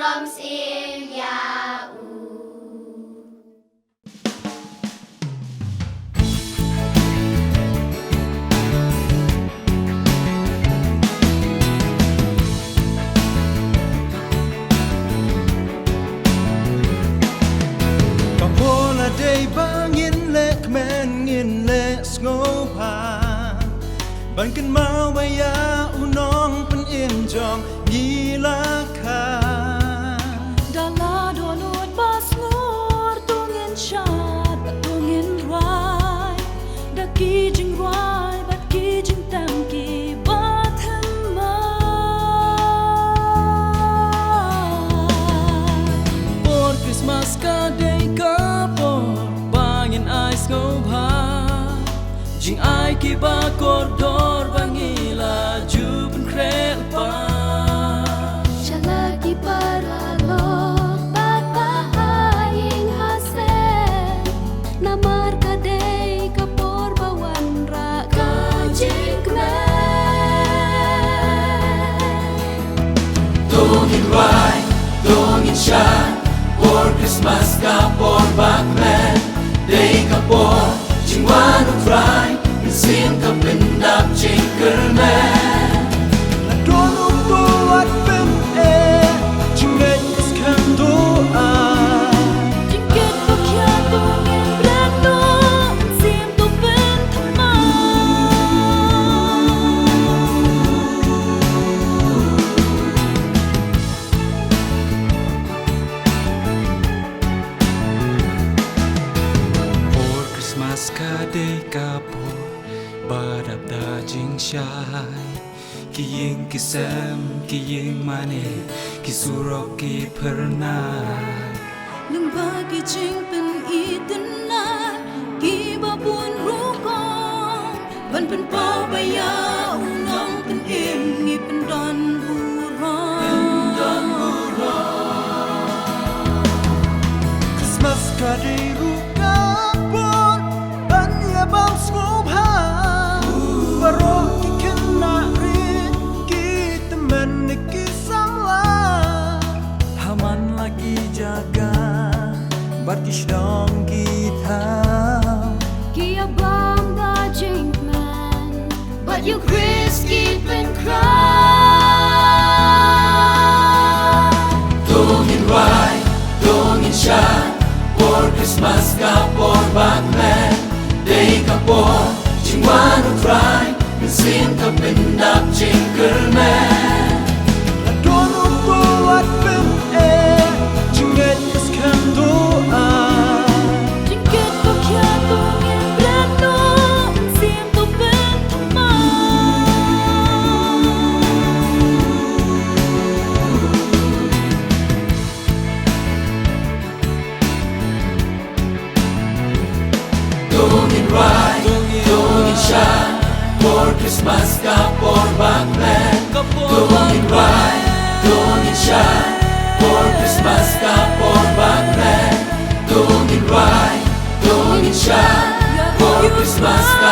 drums in Yahoo. Kapola day bangin lek men ngin le sngopa ban kan mau baya unong pen in jong gila ka Dala donut pas ngur tungin syat bat tungin rai daki jing rai bat ki jing tam ki bat hemma por Christmas ka day ka por bangin ai ngobha jing ai ki ba kordor bangila jubun krel pa Shalagi paralog pagpahaying hasen namar kadey kapor bawan ra kajikmen Dongin rai, dongin shan por Christmas ka por bakmen day ka por jingwan utrai sin ka pindap jinkermen la dono tuat pem jingay iskan doa Jingket pakya tungin brando sim tu pen thama Por Christmas ka day ka por badap da jing shai ki ying ki sam ki ying mane ki surok ki pernai Nung bagi jing pen itena ki babun rukong ban pen pa baya unong pen im ngi pen don burong Christmas ka day ruka por banya bang ngobha baro ki kena rin ki teman ki samla haman lagi jaga barkish dong kita Ki abang da jinkman but you Chris keep and cry Dongin rai, dongin shan por Christmas ka por bakmen day ka por jingwan utrai sin ka pindap jinkermen la dono tuat pem jingay iskan doa Jingket pakya tungin brando sim tu pen thama Dongin rai, dongin shan por Christmas ka por bakmen Dongin rai, dongin shan por Christmas ka por bakmen Dongin rai, dongin shan por Christmas ka